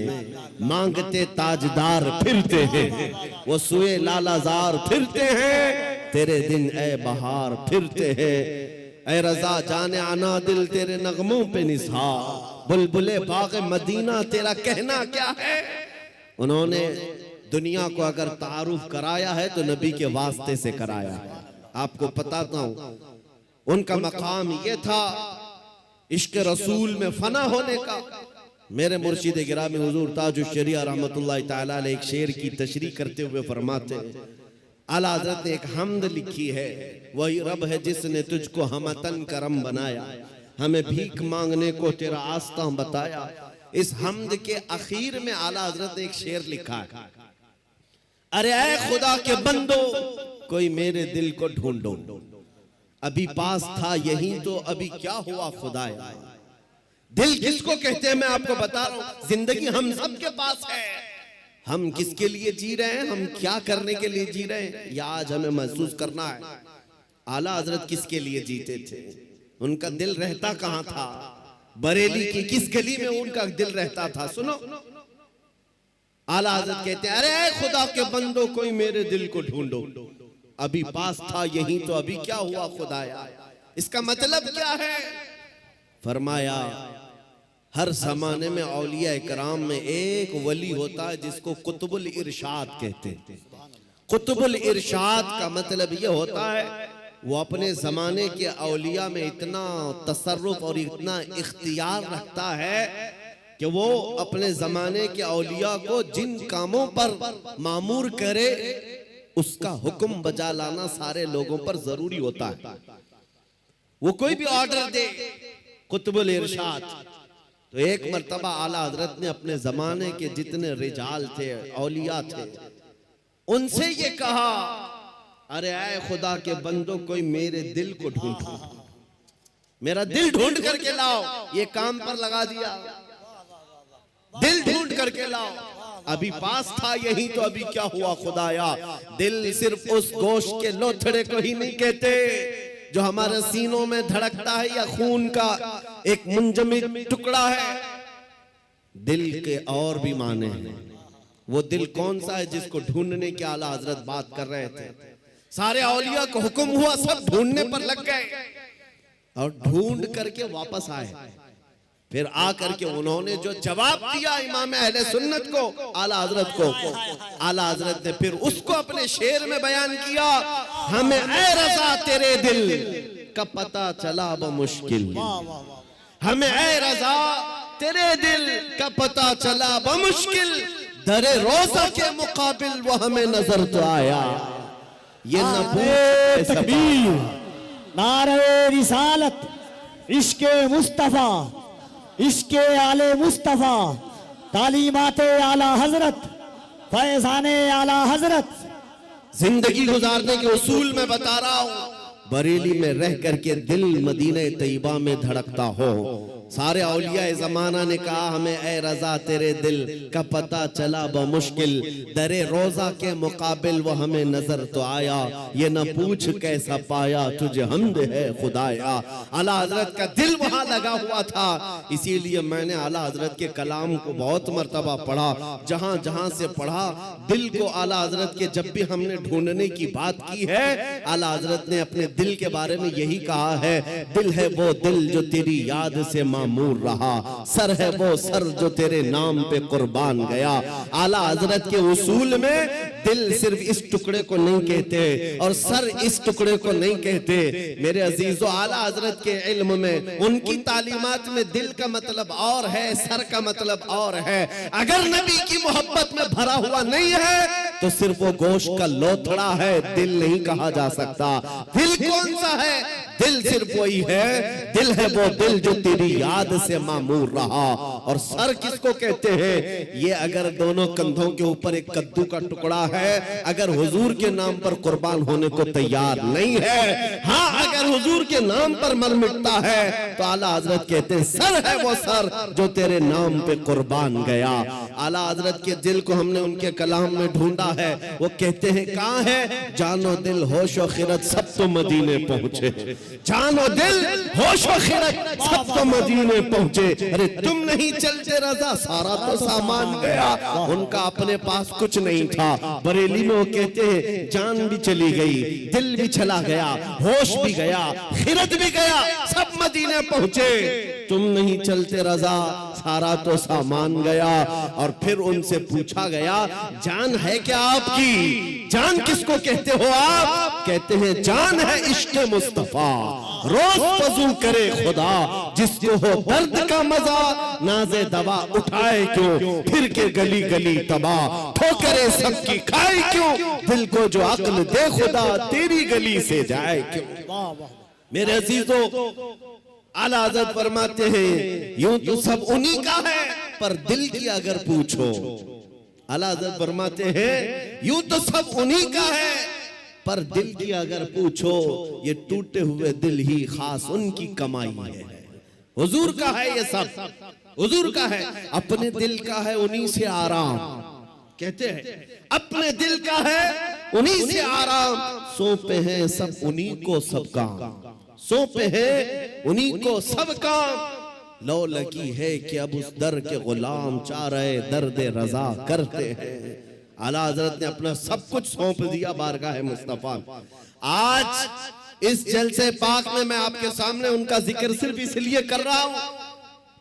[SPEAKER 1] मांगते ताजदार फिरते हैं, वो सुए लालाजार फिरते हैं, तेरे दिन ए बहार फिरते हैं, ए रजा जाने आना दिल तेरे नगमों पे निसार, बुलबुले बाग मदीना तेरा कहना क्या है। उन्होंने दुनिया को अगर तारुफ कराया है तो नबी के वास्ते से कराया है। आपको बताता हूं उनका मकाम ये था इश्क रसूल में फना होने का। मेरे मुर्शिद गिरामी हुजूर ताजुश शरिया रहमतुल्लाह तआला अलैह एक शेर की तशरीह करते हुए फरमाते हैं, आला हज़रत ने एक हमद लिखी है, वही रब है जिसने तुझको हमतन करम बनाया, हमें भीख मांगने को तेरा आस्था बताया। इस हमद के आखिर में आला हज़रत ने एक शेर लिखा है, अरे ऐ खुदा के बंदो कोई मेरे दिल को ढूंढो, अभी पास था यही तो अभी क्या हुआ खुदाया। दिल किसको कहते हैं मैं आपको बता रहा हूं। जिंदगी हम सब के पास है, हम किसके लिए जी रहे हैं, हम क्या करने के लिए जी रहे हैं, यह आज हमें महसूस करना है। आला हजरत किसके लिए जीते थे, उनका दिल रहता कहां था, बरेली की किस गली में उनका दिल रहता था। सुनो, आला हजरत कहते हैं अरे खुदा के बंदो कोई मेरे दिल को ढूंढो, अभी पास था यही तो अभी क्या हुआ खुदाया। इसका मतलब क्या है? फरमाया हर जमाने में औलिया इकराम में एक वली होता है जिसको कुतुबुल इरशाद कहते हैं। कुतुबुल इरशाद का मतलब यह होता है वो अपने जमाने के औलिया में इतना तसर्रुफ और इतना इख्तियार रखता है कि वो अपने जमाने के औलिया को जिन कामों पर मामूर करे उसका हुक्म बजा लाना सारे लोगों पर जरूरी होता है। वो कोई भी ऑर्डर दे, कुतुबुल इरशाद। तो एक मर्तबा आला हजरत ने अपने जमाने के जितने रिजाल थे, औलिया थे, उनसे ये कहा अरे आए खुदा के बंदो कोई मेरे दिल को ढूंढो, मेरा दिल ढूंढ करके लाओ, ये काम पर लगा दिया, दिल ढूंढ करके लाओ। अभी पास था यही तो अभी क्या हुआ खुदाया। दिल सिर्फ उस गोश्त के लोथड़े को ही नहीं कहते जो हमारे सीनों में धड़कता है या खून का एक मुंजमद टुकड़ा है। दिल के और भी माने हैं। वो दिल कौन सा है जिसको ढूंढने के आला हजरत बात कर रहे थे। सारे औलिया को हुक्म हुआ, सब ढूंढने पर लग गए और ढूंढ करके वापस आए। फिर आकर के उन्होंने जो जवाब दिया इमाम अहले सुन्नत को, आला हजरत को, आला हजरत ने फिर उसको अपने शेर में बयान किया। हमें ऐ रज़ा तेरे दिल का पता चला बमुश्किल, हमें ऐ रज़ा तेरे दिल का पता चला बमुश्किल, दरे रोज़ा के मुकाबिल वो हमें नजर तो आया। ये
[SPEAKER 3] नारे तकबीर, नारे रिसालत, इश्के मुस्तफा, इश्के आले मुस्तफा, तालीमाते आला हजरत, फैजाने आला हजरत।
[SPEAKER 1] जिंदगी गुजारने के उसूल में बता रहा हूं। बरेली में रह करके दिल मदीने तैयबा में धड़कता हो। सारे औलिया ज़माना ने कहा हमें ऐ रज़ा तेरे दिल का पता चला बमुश्किल, दरे रोज़ा के मुकाबिल वो हमें नजर तो आया। ये न पूछ कैसा पाया तुझे हमद है खुदाया। आला हजरत का दिल वहां लगा हुआ था, इसीलिए मैंने आला हजरत के कलाम को बहुत मर्तबा पढ़ा। जहां जहां से पढ़ा दिल को आला हजरत के जब भी हमने ढूंढने की बात की है, आला हजरत ने अपने दिल के बारे में यही कहा है, दिल है वो दिल जो तेरी याद से मामूर रहा, सर है वो सर जो तेरे नाम पे कुर्बान गया। आला हजरत के उसूल में दिल सिर्फ इस टुकड़े को नहीं कहते और सर इस टुकड़े को नहीं कहते। मेरे अजीजों, आला हजरत के इल्म में, उनकी तालीमात में दिल का मतलब और है, सर का मतलब और है। अगर नबी की मोहब्बत में भरा हुआ नहीं है तो सिर्फ वो गोश्त का लोथड़ा है, दिल नहीं कहा जा सकता। दिल कौन सा है? दिल सिर्फ वही है, दिल है वो दिल जो तेरी याद से मामूर रहा। और सर किसको कहते हैं? ये अगर दोनों कंधों के ऊपर एक कद्दू का टुकड़ा है, अगर हुजूर के नाम पर कुर्बान होने को तैयार नहीं है, हाँ अगर हुजूर के नाम पर मर मिटता है तो आला हजरत कहते हैं सर है वो सर जो तेरे नाम पे कुर्बान गया। आला हजरत के दिल को हमने उनके कलाम में ढूंढा है। वो कहते हैं कहाँ है? जानो दिल होशो खिरत सब तो मदीने पहुंचे, जानो दिल होशो खिरत सब तो मदीने पहुंचे। अरे तुम नहीं चलते रज़ा सारा तो सामान गया। उनका अपने पास कुछ नहीं था। बरेली में वो कहते हैं जान भी चली गई, दिल भी चला गया, होश भी गया, खिरत भी गया, सब मदीने पहुंचे। तुम नहीं चलते रज़ा सारा तो सामान गया। और फिर उनसे पूछा गया जान है क्या आपकी? जान किसको कहते हो आप? कहते हैं जान है इश्क़ मुस्तफा, रोज वज़ू करे खुदा, जिसको हो दर्द का मजा, नाज़े दवा उठाए क्यों, फिर के गली गली तबाह, ठोकरे सबकी खाए क्यों, दिल को जो अक्ल दे खुदा, तेरी गली से जाए क्यों। मेरे अजीजों, आला हज़रत फरमाते हैं यूं तो सब उन्हीं का है, पर दिल की अगर पूछो, आला हज़रत फरमाते हैं यूं तो सब उन्हीं का है, पर दिल की अगर पूछो, ये टूटे हुए दिल ही खास उनकी कमाई है। हुजूर का है ये सब, हुजूर का है, अपने दिल का है उन्हीं से आराम। कहते हैं अपने दिल का है उन्हीं से आराम, सौंपे हैं सब उन्हीं को सब काम, सौंपे हैं उन्हीं को सब काम। लो लगी है कि अब उस दर के गुलाम चाह रहे दर्द रजा करते हैं। आला हजरत ने अपना सब कुछ सौंप दिया बारगाह मुस्तफा। आज इस जलसे पाक में मैं आपके सामने उनका जिक्र सिर्फ इसलिए कर रहा हूं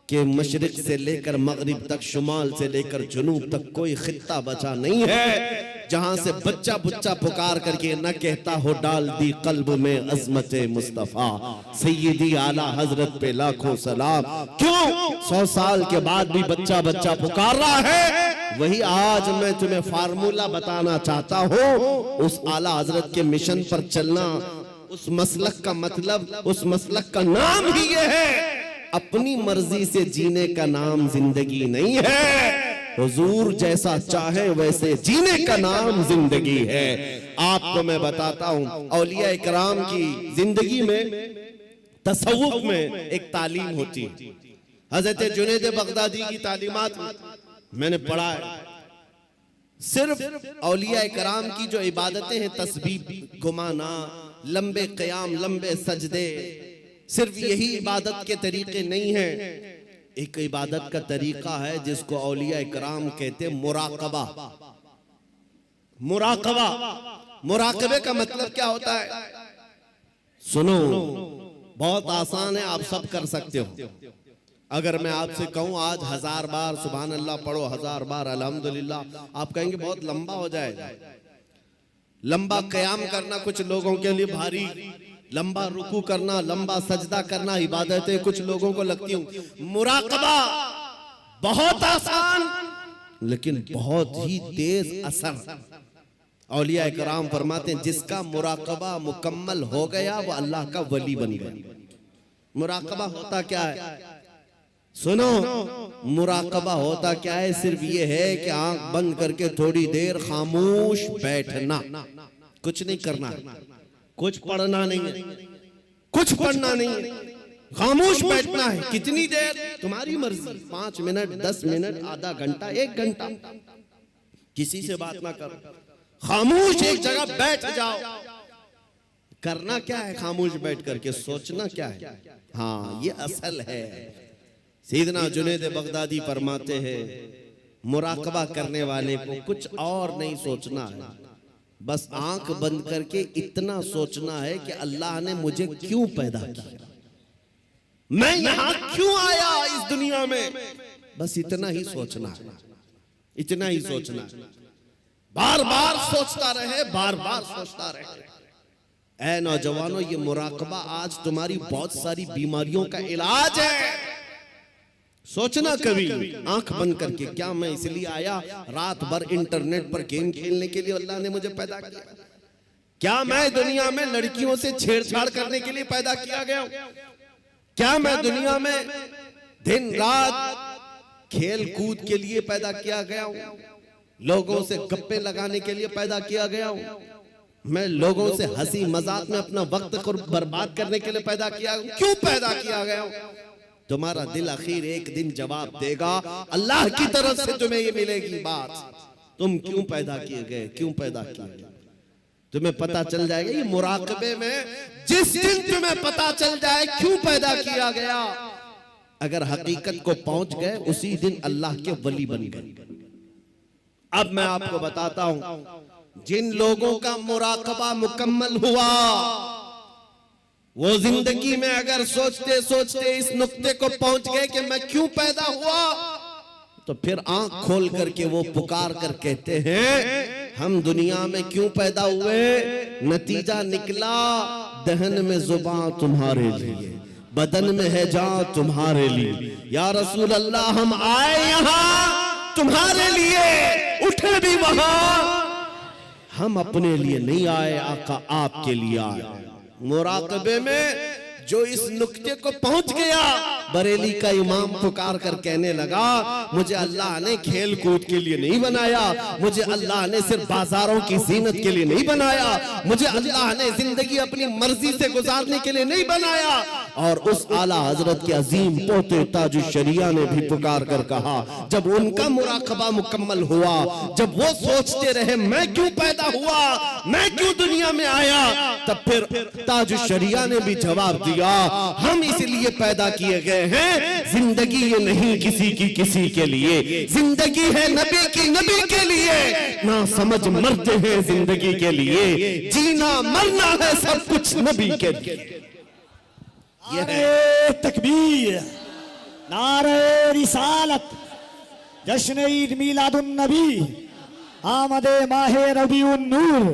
[SPEAKER 1] कि मशरिक से लेकर मगरिब तक, शुमाल से लेकर जुनूब तक कोई खित्ता बचा नहीं है जहां से बच्चा बुच्चा पुकार करके न कहता हो डाल दी कल्ब में अजमत मुस्तफा। सैयदी आला हजरत पे लाखों सलाम। क्यों 100 साल के बाद भी बच्चा बच्चा पुकार रहा है? वही आज मैं तुम्हें फार्मूला बताना चाहता हूँ। उस आला हजरत के मिशन पर चलना, उस मसलक का मतलब, उस मसलक का नाम ही ये है, अपनी मर्जी से जीने का नाम जिंदगी नहीं है। हुजूर जैसा चाहे वैसे जीने का नाम जिंदगी है। आपको मैं बताता हूं औलिया इकराम की जिंदगी में तसव्वुफ में एक तालीम होती है। हजरत जुनैद बगदादी की तालीमात मैंने पढ़ा है, सिर्फ औलिया कराम की जो इबादतें हैं, तस्बीह घुमाना, लंबे क़याम, लंबे सजदे, सिर्फ यही इबादत के तरीके नहीं हैं। एक इबादत का तरीका है जिसको औलिया कराम कहते हैं मुराकबा। मुराकबा, मुराकबे का मतलब क्या होता है? सुनो, बहुत आसान है, आप सब कर सकते हो। अगर मैं आपसे कहूं आज 1000 बार सुभान अल्लाह पढ़ो, 1000 बार अल्हम्दुलिल्लाह, आप कहेंगे बहुत लंबा हो जाएगा। लंबा क़याम करना कुछ लोगों के लिए भारी, लंबा रुकू करना, लंबा सजदा करना इबादतें कुछ लोगों को लगती हूं। मुराकबा बहुत आसान लेकिन बहुत ही तेज असर। औलिया कराम फरमाते हैं जिसका मुराकबा मुकम्मल हो गया वो अल्लाह का वली बन गया। मुराकबा होता क्या है? सुनो, मुराकबा होता क्या है? सिर्फ ये है कि आंख बंद करके थोड़ी देर खामोश बैठना, कुछ नहीं करना, कुछ पढ़ना नहीं है, कुछ पढ़ना नहीं है, खामोश बैठना है। कितनी देर? तुम्हारी मर्जी, 5 मिनट, 10 मिनट, आधा घंटा, 1 घंटा, किसी से बात ना करो, खामोश एक जगह बैठ जाओ। करना क्या है खामोश बैठ करके? सोचना क्या है? हाँ, ये असल है। सैयदना जुनैद बगदादी फरमाते हैं मुराकबा करने वाले को कुछ और नहीं सोचना है, बस आंख बंद करके इतना सोचना है कि अल्लाह ने मुझे क्यों पैदा किया, मैं यहां क्यों आया इस दुनिया में, बस इतना ही सोचना है, इतना ही सोचना है। बार बार सोचता रहे, बार बार सोचता रहे। ऐ नौजवानों, ये मुराकबा आज तुम्हारी बहुत सारी बीमारियों का इलाज है। सोचना कभी आंख बंद करके, क्या मैं इसलिए आया रात भर इंटरनेट पर गेम खेलने के लिए अल्लाह ने मुझे पैदा किया? क्या मैं दुनिया में लड़कियों से छेड़छाड़ करने के लिए पैदा किया गया हूं? क्या मैं दुनिया में दिन रात खेल कूद के लिए पैदा किया गया हूं? लोगों से गप्पे लगाने के लिए पैदा किया गया हूं? मैं लोगों से हंसी मजाक में अपना वक्त को बर्बाद करने के लिए पैदा किया हूं? क्यों पैदा किया गया हूं? तुम्हारा दिल आखिर एक दिन जवाब देगा, अल्लाह की तरफ से तुम्हें ये मिलेगी बात, तुम क्यों पैदा किए गए, क्यों पैदा किए गए, तुम्हें पता चल जाएगा। ये मुराकबे में जिस दिन तुम्हें पता चल जाए क्यों पैदा किया गया, अगर हकीकत को पहुंच गए उसी दिन अल्लाह के वली बन गए। अब मैं आपको बताता हूं, जिन लोगों का मुराकबा मुकम्मल हुआ वो जिंदगी में अगर सोचते सोचते इस नुक्ते को पहुंच गए कि मैं क्यों पैदा हुआ, तो फिर आंख खोल करके वो पुकार कर कहते हैं हम दुनिया में क्यों पैदा हुए? नतीजा निकला दहन में जुबान तुम्हारे लिए, बदन में है जान तुम्हारे लिए। या रसूल अल्लाह, हम आए यहां तुम्हारे लिए, उठे भी वहां, हम अपने लिए नहीं आए, आका आपके लिए आए। मुराकबे में जो इस नुक्ते को पहुंच गया, बरेली का इमाम पुकार कर कहने लगा मुझे अल्लाह ने खेल कूद के लिए नहीं बनाया, मुझे अल्लाह ने सिर्फ बाजारों की जीनत के लिए नहीं बनाया, मुझे अल्लाह ने जिंदगी अपनी मर्जी से गुजारने के लिए नहीं बनाया। और उस आला हजरत के अजीम पोते ताजुश शरिया ने भी पुकार कर कहा, जब उनका मुराकबा मुकम्मल हुआ, जब वो सोचते रहे मैं क्यों पैदा हुआ, मैं क्यों दुनिया में आया, तब फिर ताजुश शरिया ने भी जवाब दिया हम इसलिए पैदा किए गए हैं, जिंदगी ये नहीं किसी की किसी के लिए, जिंदगी है नबी की नबी के लिए, ना समझ मरते हैं जिंदगी के लिए, जीना मरना है सब कुछ नबी के लिए।
[SPEAKER 3] नारे तकबीर, नारे रिसालत, जश्न ईद मिलादुन नबी, आमदे माहे रबीउन नूर।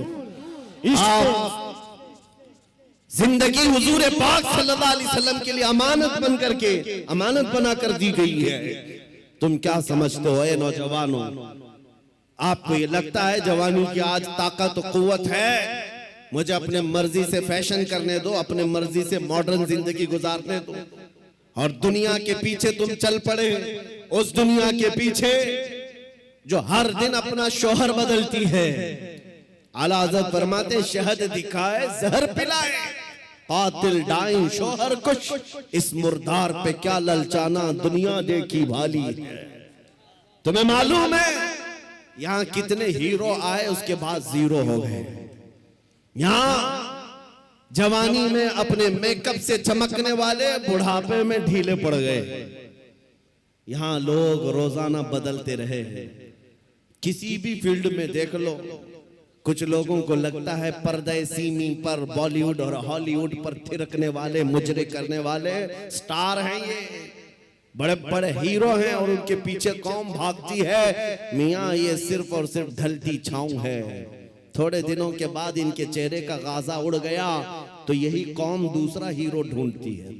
[SPEAKER 1] जिंदगी हुजूर पाक सल्लल्लाहु अलैहि वसल्लम के लिए अमानत बन करके, अमानत बना कर दी गई है। तुम क्या समझते हो ए नौजवानों? आपको ये लगता है जवानी की आज ताकत और कुव्वत है, मुझे अपने मर्जी से फैशन करने दो, अपने मर्जी से मॉडर्न जिंदगी गुजारने दो, और दुनिया के पीछे तुम चल पड़े, उस दुनिया के पीछे जो हर दिन अपना शोहर बदलती है। आला हज़रत फरमाते शहद दिखाए जहर पिलाए, कातिल डाइन शोहर कुछ, इस मुर्दार पे क्या ललचाना, दुनिया देखी भाली है। तुम्हें मालूम है यहाँ कितने हीरो आए उसके बाद जीरो हो गए। यहाँ जवानी में अपने मेकअप से चमकने वाले बुढ़ापे में ढीले पड़ गए। यहाँ लोग रोजाना बदलते रहे। किसी भी फील्ड में देख लो, कुछ लोगों को लगता है पर्दे सीमी पर बॉलीवुड और हॉलीवुड पर थिरकने वाले, मुजरे करने वाले स्टार हैं, ये बड़े बड़े हीरो हैं और उनके पीछे कौम भागती है। मियाँ ये सिर्फ और सिर्फ ढलती छांव है। थोड़े दिनों के बाद इनके चेहरे का गाजा उड़ गया तो यही कौम दूसरा हीरो ढूंढती है।